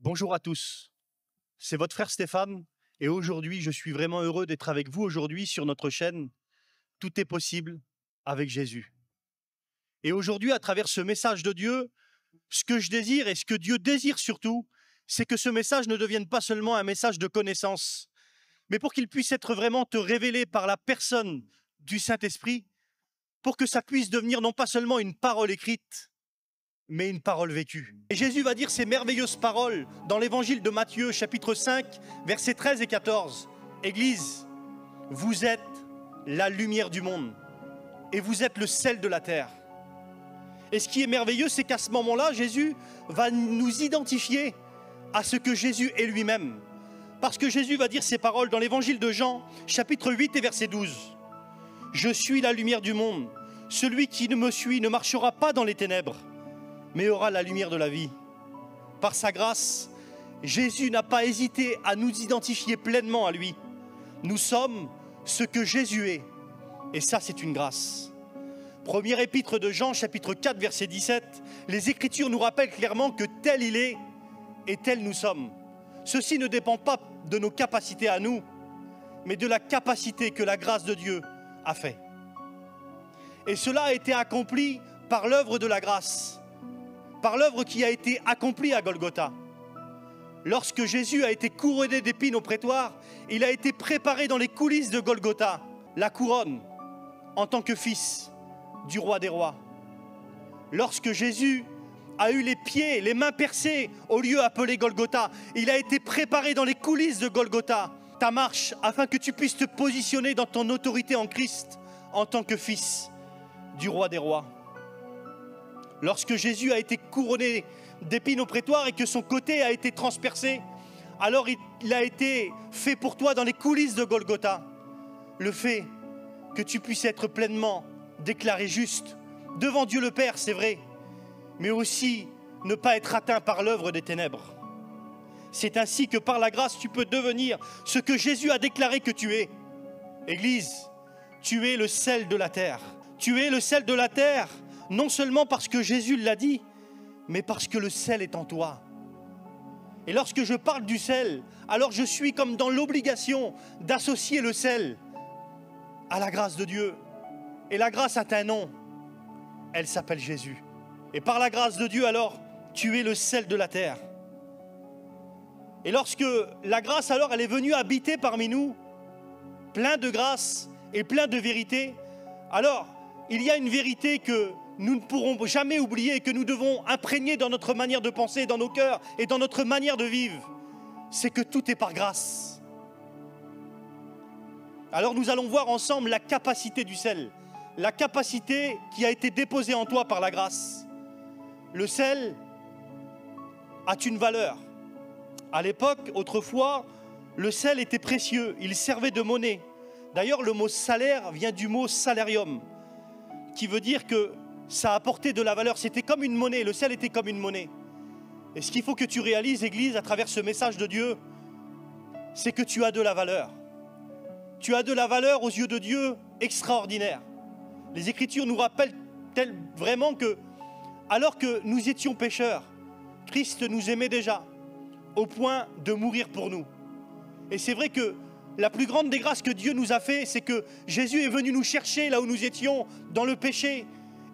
Bonjour à tous, c'est votre frère Stéphane et aujourd'hui je suis vraiment heureux d'être avec vous aujourd'hui sur notre chaîne Tout est possible avec Jésus. Et aujourd'hui à travers ce message de Dieu, ce que je désire et ce que Dieu désire surtout, c'est que ce message ne devienne pas seulement un message de connaissance, mais pour qu'il puisse être vraiment te révélé par la personne du Saint-Esprit, pour que ça puisse devenir non pas seulement une parole écrite, mais une parole vécue. Et Jésus va dire ces merveilleuses paroles dans l'évangile de Matthieu, chapitre 5, versets 13 et 14. Église, vous êtes la lumière du monde et vous êtes le sel de la terre. Et ce qui est merveilleux, c'est qu'à ce moment-là, Jésus va nous identifier à ce que Jésus est lui-même. Parce que Jésus va dire ces paroles dans l'évangile de Jean, chapitre 8 et verset 12. Je suis la lumière du monde. Celui qui me suit ne marchera pas dans les ténèbres, mais aura la lumière de la vie. Par sa grâce, Jésus n'a pas hésité à nous identifier pleinement à lui. Nous sommes ce que Jésus est, et ça c'est une grâce. Première épître de Jean, chapitre 4, verset 17, les Écritures nous rappellent clairement que tel il est et tel nous sommes. Ceci ne dépend pas de nos capacités à nous, mais de la capacité que la grâce de Dieu a fait. Et cela a été accompli par l'œuvre de la grâce, par l'œuvre qui a été accomplie à Golgotha. Lorsque Jésus a été couronné d'épines au prétoire, il a été préparé dans les coulisses de Golgotha, la couronne en tant que fils du roi des rois. Lorsque Jésus a eu les pieds, les mains percées au lieu appelé Golgotha, il a été préparé dans les coulisses de Golgotha, ta marche, afin que tu puisses te positionner dans ton autorité en Christ en tant que fils du roi des rois. Lorsque Jésus a été couronné d'épines au prétoire et que son côté a été transpercé, alors il a été fait pour toi dans les coulisses de Golgotha le fait que tu puisses être pleinement déclaré juste devant Dieu le Père, c'est vrai, mais aussi ne pas être atteint par l'œuvre des ténèbres. C'est ainsi que par la grâce tu peux devenir ce que Jésus a déclaré que tu es. Église, tu es le sel de la terre. Tu es le sel de la terre, non seulement parce que Jésus l'a dit, mais parce que le sel est en toi. Et lorsque je parle du sel, alors je suis comme dans l'obligation d'associer le sel à la grâce de Dieu. Et la grâce a un nom, elle s'appelle Jésus. Et par la grâce de Dieu, alors, tu es le sel de la terre. Et lorsque la grâce, alors, elle est venue habiter parmi nous, plein de grâce et plein de vérité, alors, il y a une vérité que nous ne pourrons jamais oublier et que nous devons imprégner dans notre manière de penser, dans nos cœurs et dans notre manière de vivre. C'est que tout est par grâce. Alors nous allons voir ensemble la capacité du sel, la capacité qui a été déposée en toi par la grâce. Le sel a une valeur. À l'époque, autrefois, le sel était précieux, il servait de monnaie. D'ailleurs, le mot salaire vient du mot salarium, qui veut dire que ça apportait de la valeur, c'était comme une monnaie, le sel était comme une monnaie. Et ce qu'il faut que tu réalises, Église, à travers ce message de Dieu, c'est que tu as de la valeur. Tu as de la valeur aux yeux de Dieu extraordinaire. Les Écritures nous rappellent vraiment que, alors que nous étions pécheurs, Christ nous aimait déjà, au point de mourir pour nous. Et c'est vrai que la plus grande des grâces que Dieu nous a fait, c'est que Jésus est venu nous chercher là où nous étions, dans le péché.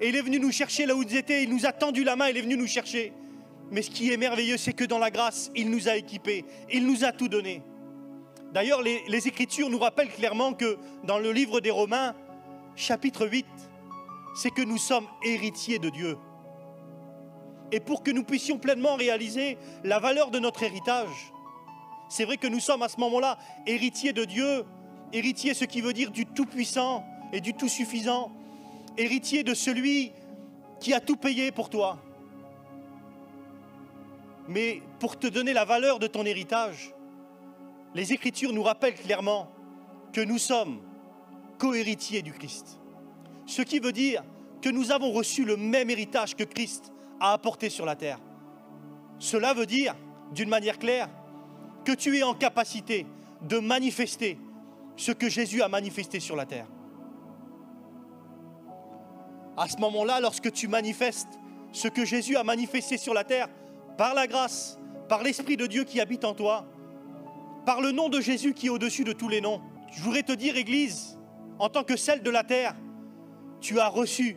Et il est venu nous chercher là où nous étions, il nous a tendu la main, il est venu nous chercher. Mais ce qui est merveilleux, c'est que dans la grâce, il nous a équipés, il nous a tout donné. D'ailleurs, les Écritures nous rappellent clairement que dans le livre des Romains, chapitre 8, c'est que nous sommes héritiers de Dieu. Et pour que nous puissions pleinement réaliser la valeur de notre héritage, c'est vrai que nous sommes à ce moment-là héritiers de Dieu, héritiers, ce qui veut dire du tout-puissant et du tout-suffisant, héritier de celui qui a tout payé pour toi. Mais pour te donner la valeur de ton héritage, les Écritures nous rappellent clairement que nous sommes co-héritiers du Christ. Ce qui veut dire que nous avons reçu le même héritage que Christ a apporté sur la terre. Cela veut dire, d'une manière claire, que tu es en capacité de manifester ce que Jésus a manifesté sur la terre. À ce moment-là, lorsque tu manifestes ce que Jésus a manifesté sur la terre, par la grâce, par l'Esprit de Dieu qui habite en toi, par le nom de Jésus qui est au-dessus de tous les noms. Je voudrais te dire, Église, en tant que celle de la terre, tu as reçu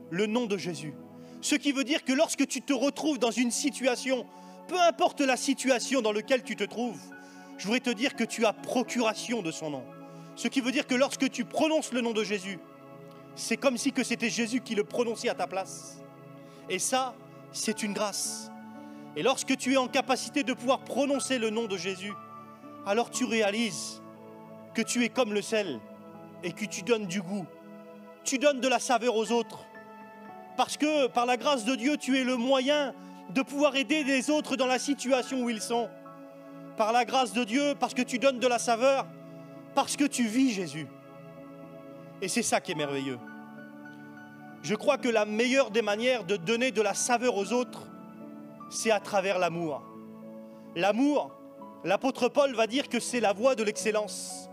le nom de Jésus. Ce qui veut dire que lorsque tu te retrouves dans une situation, peu importe la situation dans laquelle tu te trouves, je voudrais te dire que tu as procuration de son nom. Ce qui veut dire que lorsque tu prononces le nom de Jésus, c'est comme si que c'était Jésus qui le prononçait à ta place. Et ça, c'est une grâce. Et lorsque tu es en capacité de pouvoir prononcer le nom de Jésus, alors tu réalises que tu es comme le sel et que tu donnes du goût. Tu donnes de la saveur aux autres. Parce que par la grâce de Dieu, tu es le moyen de pouvoir aider les autres dans la situation où ils sont. Par la grâce de Dieu, parce que tu donnes de la saveur, parce que tu vis Jésus. Et c'est ça qui est merveilleux. Je crois que la meilleure des manières de donner de la saveur aux autres, c'est à travers l'amour. L'amour, l'apôtre Paul va dire que c'est la voie de l'excellence.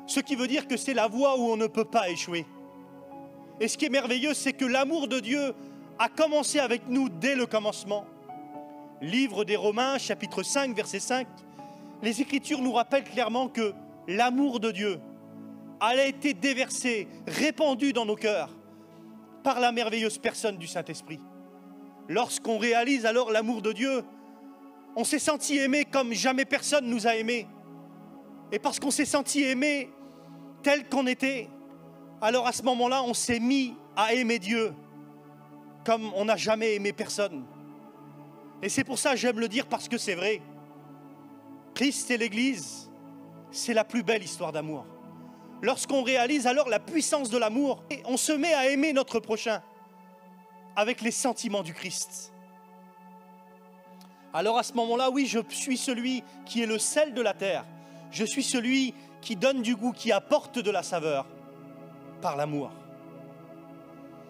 Ce qui veut dire que c'est la voie où on ne peut pas échouer. Et ce qui est merveilleux, c'est que l'amour de Dieu a commencé avec nous dès le commencement. Livre des Romains, chapitre 5, verset 5, les Écritures nous rappellent clairement que l'amour de Dieu a été déversé, répandu dans nos cœurs par la merveilleuse personne du Saint-Esprit. Lorsqu'on réalise alors l'amour de Dieu, on s'est senti aimé comme jamais personne nous a aimés. Et parce qu'on s'est senti aimé tel qu'on était, alors à ce moment-là, on s'est mis à aimer Dieu comme on n'a jamais aimé personne. Et c'est pour ça que j'aime le dire, parce que c'est vrai. Christ et l'Église, c'est la plus belle histoire d'amour. Lorsqu'on réalise alors la puissance de l'amour, on se met à aimer notre prochain avec les sentiments du Christ. Alors à ce moment-là, oui, je suis celui qui est le sel de la terre. Je suis celui qui donne du goût, qui apporte de la saveur par l'amour.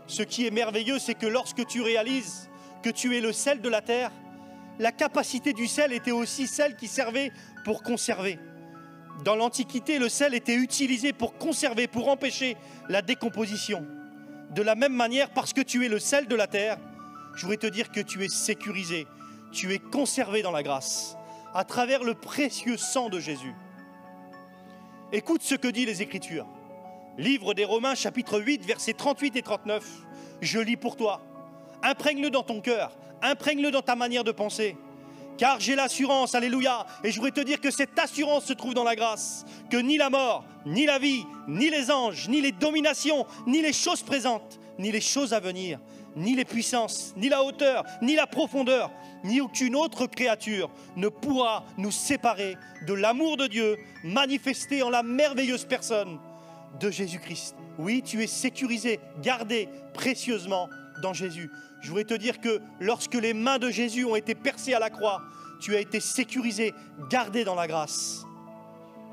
Ce qui est merveilleux, c'est que lorsque tu réalises que tu es le sel de la terre, la capacité du sel était aussi celle qui servait pour conserver. Dans l'Antiquité, le sel était utilisé pour conserver, pour empêcher la décomposition. De la même manière, parce que tu es le sel de la terre, je voudrais te dire que tu es sécurisé, tu es conservé dans la grâce, à travers le précieux sang de Jésus. Écoute ce que dit les Écritures. Livre des Romains, chapitre 8, versets 38 et 39. Je lis pour toi. Imprègne-le dans ton cœur, imprègne-le dans ta manière de penser. Car j'ai l'assurance, alléluia, et je voudrais te dire que cette assurance se trouve dans la grâce, que ni la mort, ni la vie, ni les anges, ni les dominations, ni les choses présentes, ni les choses à venir, ni les puissances, ni la hauteur, ni la profondeur, ni aucune autre créature ne pourra nous séparer de l'amour de Dieu manifesté en la merveilleuse personne de Jésus-Christ. Oui, tu es sécurisé, gardé précieusement dans Jésus. Je voudrais te dire que lorsque les mains de Jésus ont été percées à la croix, tu as été sécurisé, gardé dans la grâce.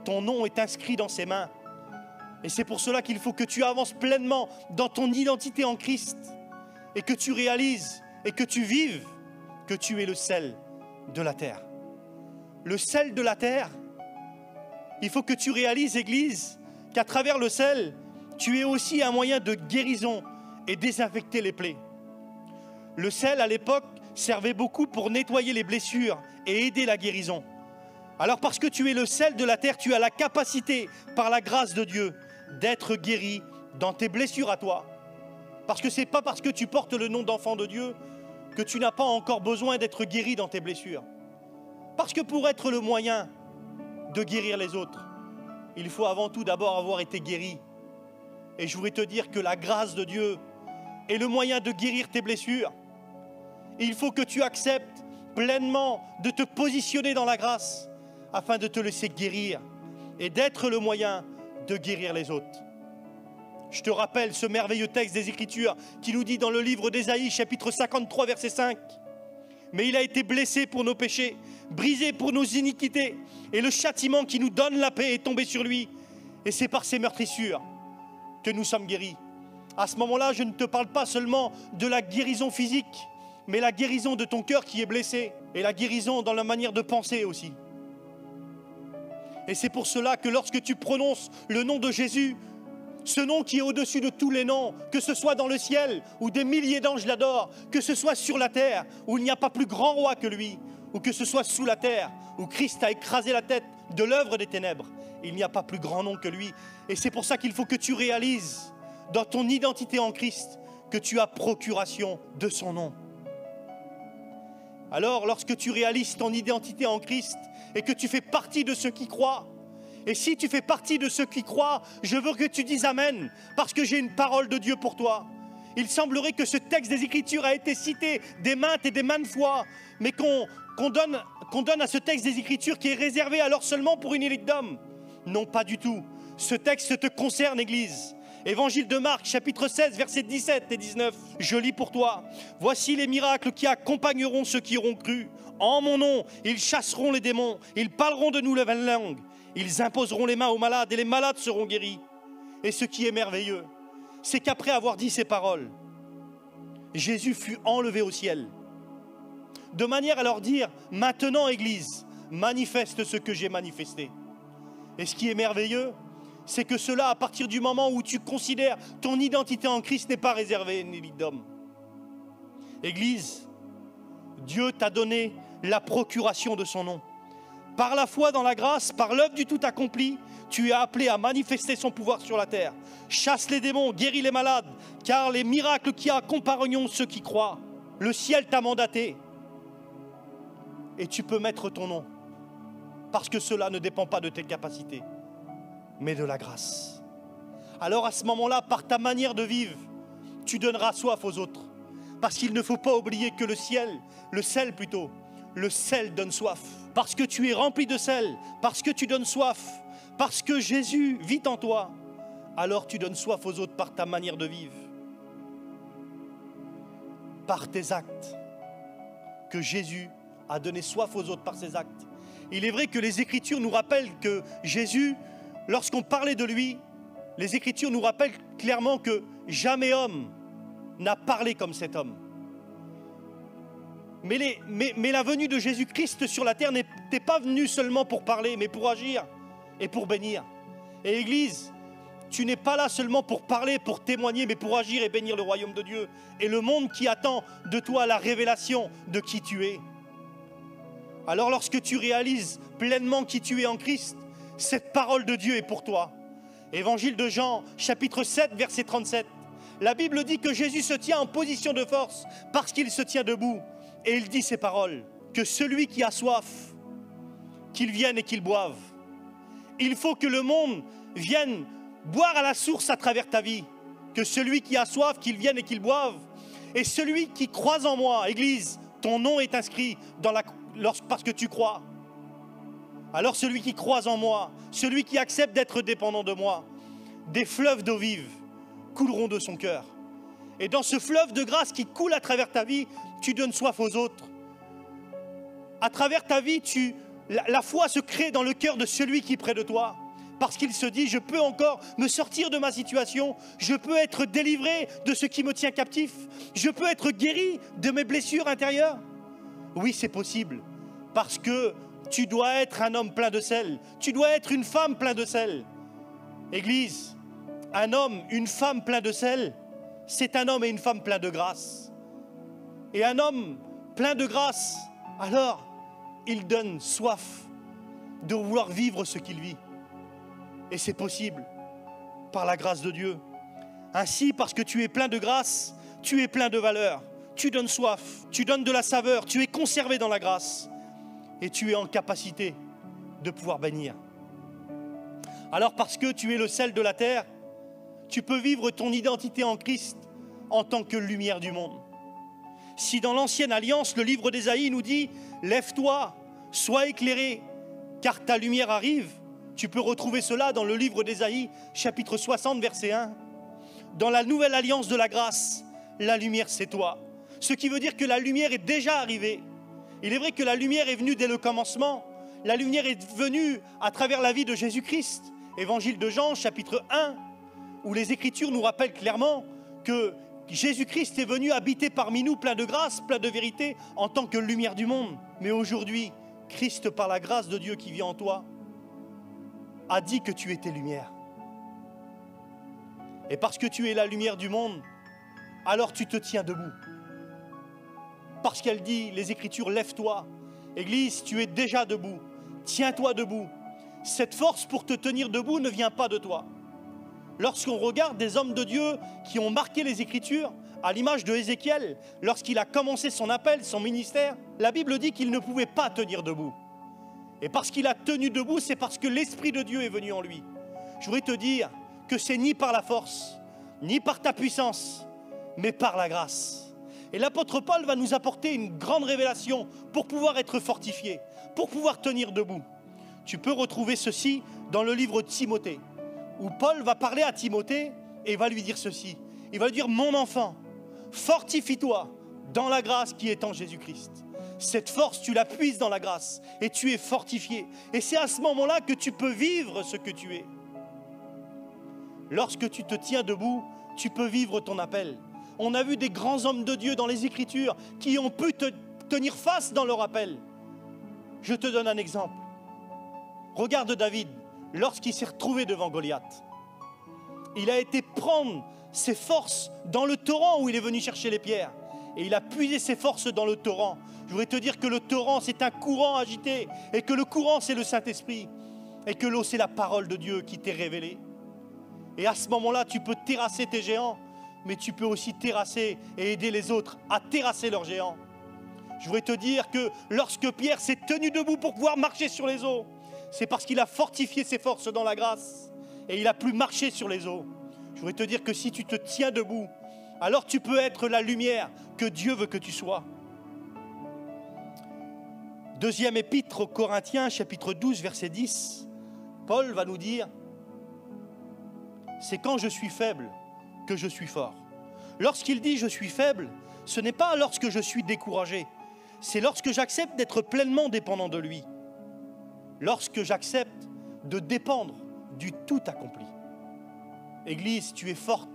Ton nom est inscrit dans ses mains. Et c'est pour cela qu'il faut que tu avances pleinement dans ton identité en Christ et que tu réalises et que tu vives que tu es le sel de la terre. Le sel de la terre, il faut que tu réalises, Église, qu'à travers le sel, tu es aussi un moyen de guérison et désinfecter les plaies. Le sel, à l'époque, servait beaucoup pour nettoyer les blessures et aider la guérison. Alors parce que tu es le sel de la terre, tu as la capacité, par la grâce de Dieu, d'être guéri dans tes blessures à toi. Parce que ce n'est pas parce que tu portes le nom d'enfant de Dieu que tu n'as pas encore besoin d'être guéri dans tes blessures. Parce que pour être le moyen de guérir les autres, il faut avant tout d'abord avoir été guéri. Et je voudrais te dire que la grâce de Dieu est le moyen de guérir tes blessures. Il faut que tu acceptes pleinement de te positionner dans la grâce afin de te laisser guérir et d'être le moyen de guérir les autres. Je te rappelle ce merveilleux texte des Écritures qui nous dit dans le livre d'Ésaïe, chapitre 53, verset 5. Mais il a été blessé pour nos péchés, brisé pour nos iniquités, et le châtiment qui nous donne la paix est tombé sur lui. Et c'est par ses meurtrissures que nous sommes guéris. À ce moment-là, je ne te parle pas seulement de la guérison physique, mais la guérison de ton cœur qui est blessé, et la guérison dans la manière de penser aussi. Et c'est pour cela que lorsque tu prononces le nom de Jésus, ce nom qui est au-dessus de tous les noms, que ce soit dans le ciel où des milliers d'anges l'adorent, que ce soit sur la terre où il n'y a pas plus grand roi que lui, ou que ce soit sous la terre, où Christ a écrasé la tête de l'œuvre des ténèbres, il n'y a pas plus grand nom que lui. Et c'est pour ça qu'il faut que tu réalises dans ton identité en Christ que tu as procuration de son nom. Alors, lorsque tu réalises ton identité en Christ et que tu fais partie de ceux qui croient, et si tu fais partie de ceux qui croient, je veux que tu dises Amen, parce que j'ai une parole de Dieu pour toi. Il semblerait que ce texte des Écritures a été cité des maintes et des maintes fois, mais qu'on donne à ce texte des Écritures qui est réservé alors seulement pour une élite d'hommes. Non, pas du tout. Ce texte te concerne, Église. Évangile de Marc, chapitre 16, versets 17 et 19. Je lis pour toi. Voici les miracles qui accompagneront ceux qui auront cru. En mon nom, ils chasseront les démons. Ils parleront de nouvelles langues. Ils imposeront les mains aux malades et les malades seront guéris. Et ce qui est merveilleux, c'est qu'après avoir dit ces paroles, Jésus fut enlevé au ciel. De manière à leur dire, maintenant, Église, manifeste ce que j'ai manifesté. Et ce qui est merveilleux, c'est que cela, à partir du moment où tu considères ton identité en Christ, n'est pas réservé à une élite d'hommes. Église, Dieu t'a donné la procuration de son nom. Par la foi dans la grâce, par l'œuvre du tout accompli, tu es appelé à manifester son pouvoir sur la terre. Chasse les démons, guéris les malades, car les miracles qui accompagneront ceux qui croient. Le ciel t'a mandaté. Et tu peux mettre ton nom, parce que cela ne dépend pas de tes capacités, mais de la grâce. Alors à ce moment-là, par ta manière de vivre, tu donneras soif aux autres. Parce qu'il ne faut pas oublier que le sel donne soif. Parce que tu es rempli de sel, parce que tu donnes soif, parce que Jésus vit en toi, alors tu donnes soif aux autres par ta manière de vivre. Par tes actes, que Jésus a donné soif aux autres par ses actes. Il est vrai que les Écritures nous rappellent que Jésus, lorsqu'on parlait de lui, les Écritures nous rappellent clairement que jamais homme n'a parlé comme cet homme. Mais la venue de Jésus-Christ sur la terre n'était pas venue seulement pour parler, mais pour agir et pour bénir. Et Église, tu n'es pas là seulement pour parler, pour témoigner, mais pour agir et bénir le royaume de Dieu. Et le monde qui attend de toi la révélation de qui tu es. Alors lorsque tu réalises pleinement qui tu es en Christ, cette parole de Dieu est pour toi. Évangile de Jean, chapitre 7, verset 37. La Bible dit que Jésus se tient en position de force parce qu'il se tient debout. Et il dit ces paroles, que celui qui a soif, qu'il vienne et qu'il boive. Il faut que le monde vienne boire à la source à travers ta vie. Que celui qui a soif, qu'il vienne et qu'il boive. Et celui qui croit en moi, Église, ton nom est inscrit parce que tu crois. Alors celui qui croit en moi, celui qui accepte d'être dépendant de moi, des fleuves d'eau vive couleront de son cœur. Et dans ce fleuve de grâce qui coule à travers ta vie, tu donnes soif aux autres. À travers ta vie, la foi se crée dans le cœur de celui qui est près de toi. Parce qu'il se dit, je peux encore me sortir de ma situation, je peux être délivré de ce qui me tient captif, je peux être guéri de mes blessures intérieures. Oui, c'est possible, parce que tu dois être un homme plein de sel, tu dois être une femme plein de sel. Église, un homme, une femme plein de sel, c'est un homme et une femme plein de grâce. Et un homme plein de grâce, alors, il donne soif de vouloir vivre ce qu'il vit. Et c'est possible, par la grâce de Dieu. Ainsi, parce que tu es plein de grâce, tu es plein de valeur. Tu donnes soif, tu donnes de la saveur, tu es conservé dans la grâce. Et tu es en capacité de pouvoir bénir. Alors parce que tu es le sel de la terre, tu peux vivre ton identité en Christ en tant que lumière du monde. Si dans l'ancienne alliance, le livre d'Ésaïe nous dit « Lève-toi, sois éclairé, car ta lumière arrive », tu peux retrouver cela dans le livre d'Ésaïe, chapitre 60, verset 1. Dans la nouvelle alliance de la grâce, la lumière c'est toi. Ce qui veut dire que la lumière est déjà arrivée. Il est vrai que la lumière est venue dès le commencement. La lumière est venue à travers la vie de Jésus-Christ. Évangile de Jean, chapitre 1, où les Écritures nous rappellent clairement que Jésus-Christ est venu habiter parmi nous plein de grâce, plein de vérité, en tant que lumière du monde. Mais aujourd'hui, Christ, par la grâce de Dieu qui vit en toi, a dit que tu étais lumière. Et parce que tu es la lumière du monde, alors tu te tiens debout. Parce qu'elle dit, les Écritures, lève-toi, Église, tu es déjà debout. Tiens-toi debout. Cette force pour te tenir debout ne vient pas de toi. Lorsqu'on regarde des hommes de Dieu qui ont marqué les Écritures, à l'image de Ézéchiel, lorsqu'il a commencé son appel, son ministère, la Bible dit qu'il ne pouvait pas tenir debout. Et parce qu'il a tenu debout, c'est parce que l'Esprit de Dieu est venu en lui. Je voudrais te dire que c'est ni par la force, ni par ta puissance, mais par la grâce. Et l'apôtre Paul va nous apporter une grande révélation pour pouvoir être fortifié, pour pouvoir tenir debout. Tu peux retrouver ceci dans le livre de Timothée, où Paul va parler à Timothée et va lui dire ceci. Il va lui dire, mon enfant, fortifie-toi dans la grâce qui est en Jésus-Christ. Cette force, tu la puises dans la grâce et tu es fortifié. Et c'est à ce moment-là que tu peux vivre ce que tu es. Lorsque tu te tiens debout, tu peux vivre ton appel. On a vu des grands hommes de Dieu dans les Écritures qui ont pu te tenir face dans leur appel. Je te donne un exemple. Regarde David, lorsqu'il s'est retrouvé devant Goliath. Il a été prendre ses forces dans le torrent où il est venu chercher les pierres. Et il a puisé ses forces dans le torrent. Je voudrais te dire que le torrent, c'est un courant agité. Et que le courant, c'est le Saint-Esprit. Et que l'eau, c'est la parole de Dieu qui t'est révélée. Et à ce moment-là, tu peux terrasser tes géants. Mais tu peux aussi terrasser et aider les autres à terrasser leurs géants. Je voudrais te dire que lorsque Pierre s'est tenu debout pour pouvoir marcher sur les eaux, c'est parce qu'il a fortifié ses forces dans la grâce. Et il a pu marcher sur les eaux. Je voudrais te dire que si tu te tiens debout, alors tu peux être la lumière que Dieu veut que tu sois. Deuxième épître aux Corinthiens, chapitre 12, verset 10, Paul va nous dire, c'est quand je suis faible que je suis fort. Lorsqu'il dit je suis faible, ce n'est pas lorsque je suis découragé, c'est lorsque j'accepte d'être pleinement dépendant de lui. Lorsque j'accepte de dépendre du tout accompli. Église, tu es forte,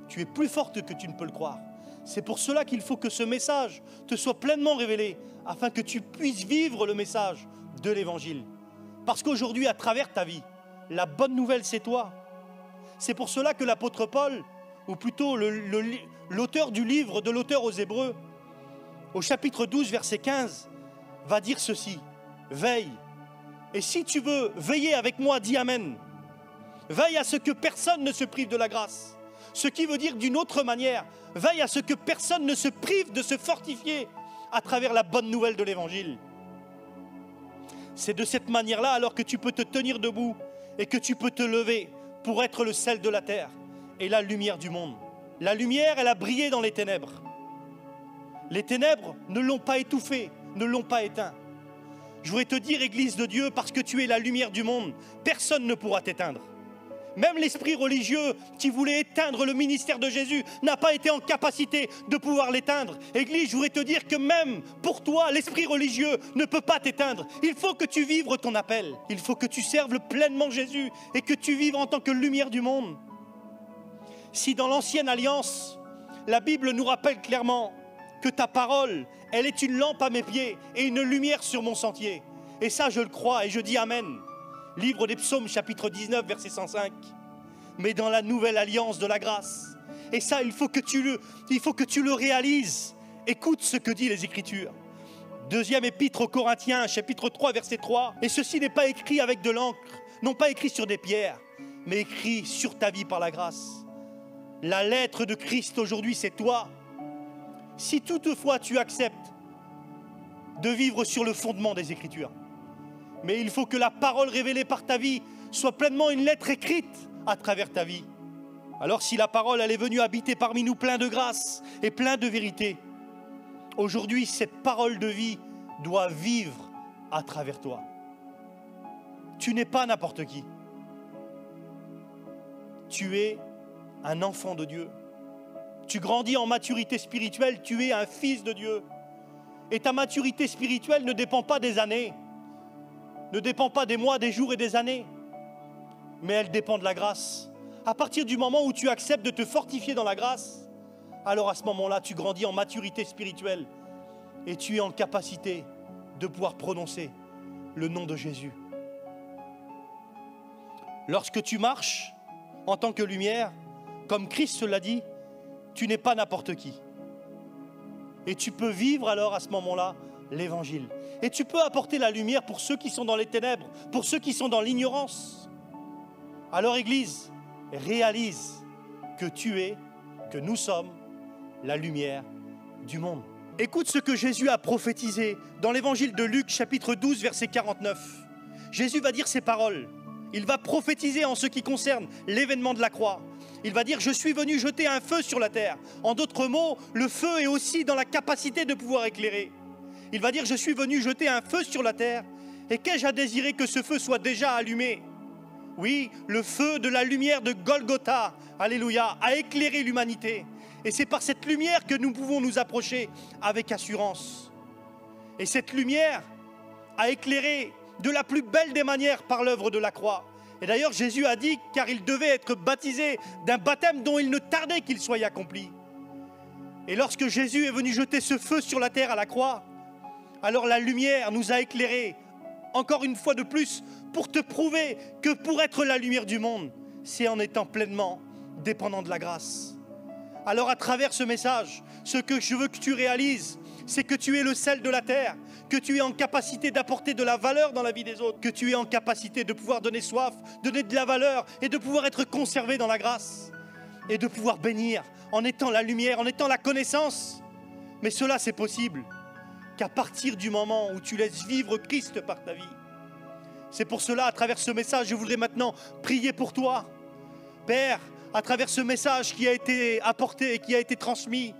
tu es plus forte que tu ne peux le croire. C'est pour cela qu'il faut que ce message te soit pleinement révélé, afin que tu puisses vivre le message de l'Évangile. Parce qu'aujourd'hui, à travers ta vie, la bonne nouvelle, c'est toi. C'est pour cela que l'apôtre Paul, ou plutôt l'auteur du livre de l'auteur aux Hébreux, au chapitre 12, verset 15, va dire ceci, veille. Et si tu veux veiller avec moi, dis Amen. Veille à ce que personne ne se prive de la grâce. Ce qui veut dire d'une autre manière, veille à ce que personne ne se prive de se fortifier à travers la bonne nouvelle de l'Évangile. C'est de cette manière-là alors que tu peux te tenir debout et que tu peux te lever pour être le sel de la terre et la lumière du monde. La lumière, elle a brillé dans les ténèbres. Les ténèbres ne l'ont pas étouffée, ne l'ont pas éteint. Je voudrais te dire, Église de Dieu, parce que tu es la lumière du monde, personne ne pourra t'éteindre. Même l'esprit religieux qui voulait éteindre le ministère de Jésus n'a pas été en capacité de pouvoir l'éteindre. Église, je voudrais te dire que même pour toi, l'esprit religieux ne peut pas t'éteindre. Il faut que tu vives ton appel. Il faut que tu serves pleinement Jésus et que tu vives en tant que lumière du monde. Si dans l'ancienne alliance, la Bible nous rappelle clairement que ta parole, elle est une lampe à mes pieds et une lumière sur mon sentier. Et ça, je le crois et je dis Amen. Livre des Psaumes, chapitre 19, verset 105. Mais dans la nouvelle alliance de la grâce. Et ça, il faut que tu le réalises. Écoute ce que disent les Écritures. Deuxième épître aux Corinthiens, chapitre 3, verset 3. Et ceci n'est pas écrit avec de l'encre, non pas écrit sur des pierres, mais écrit sur ta vie par la grâce. La lettre de Christ aujourd'hui, c'est toi. Si toutefois tu acceptes de vivre sur le fondement des Écritures, mais il faut que la parole révélée par ta vie soit pleinement une lettre écrite à travers ta vie. Alors si la parole, elle est venue habiter parmi nous plein de grâce et plein de vérité, aujourd'hui, cette parole de vie doit vivre à travers toi. Tu n'es pas n'importe qui. Tu es un enfant de Dieu. Tu grandis en maturité spirituelle, tu es un fils de Dieu. Et ta maturité spirituelle ne dépend pas des années, ne dépend pas des mois, des jours et des années, mais elle dépend de la grâce. À partir du moment où tu acceptes de te fortifier dans la grâce, alors à ce moment-là, tu grandis en maturité spirituelle et tu es en capacité de pouvoir prononcer le nom de Jésus. Lorsque tu marches en tant que lumière, comme Christ l'a dit, tu n'es pas n'importe qui. Et tu peux vivre alors à ce moment-là l'évangile. Et tu peux apporter la lumière pour ceux qui sont dans les ténèbres, pour ceux qui sont dans l'ignorance. Alors Église, réalise que tu es, que nous sommes la lumière du monde. Écoute ce que Jésus a prophétisé dans l'évangile de Luc, chapitre 12, verset 49. Jésus va dire ces paroles. Il va prophétiser en ce qui concerne l'événement de la croix. Il va dire « Je suis venu jeter un feu sur la terre ». En d'autres mots, le feu est aussi dans la capacité de pouvoir éclairer. Il va dire « Je suis venu jeter un feu sur la terre et qu'ai-je à désirer que ce feu soit déjà allumé ?» Oui, le feu de la lumière de Golgotha, alléluia, a éclairé l'humanité. Et c'est par cette lumière que nous pouvons nous approcher avec assurance. Et cette lumière a éclairé de la plus belle des manières par l'œuvre de la croix. Et d'ailleurs, Jésus a dit, car il devait être baptisé d'un baptême dont il ne tardait qu'il soit accompli. Et lorsque Jésus est venu jeter ce feu sur la terre à la croix, alors la lumière nous a éclairés, encore une fois de plus, pour te prouver que pour être la lumière du monde, c'est en étant pleinement dépendant de la grâce. Alors à travers ce message, ce que je veux que tu réalises, c'est que tu es le sel de la terre, que tu es en capacité d'apporter de la valeur dans la vie des autres, que tu es en capacité de pouvoir donner soif, donner de la valeur et de pouvoir être conservé dans la grâce et de pouvoir bénir en étant la lumière, en étant la connaissance. Mais cela, c'est possible qu'à partir du moment où tu laisses vivre Christ par ta vie. C'est pour cela, à travers ce message, je voudrais maintenant prier pour toi. Père, à travers ce message qui a été apporté et qui a été transmis,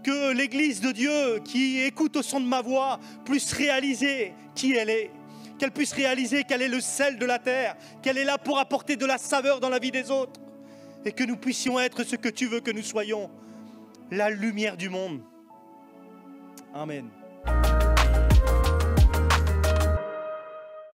que l'Église de Dieu qui écoute au son de ma voix puisse réaliser qui elle est, qu'elle puisse réaliser qu'elle est le sel de la terre, qu'elle est là pour apporter de la saveur dans la vie des autres et que nous puissions être ce que tu veux que nous soyons, la lumière du monde. Amen.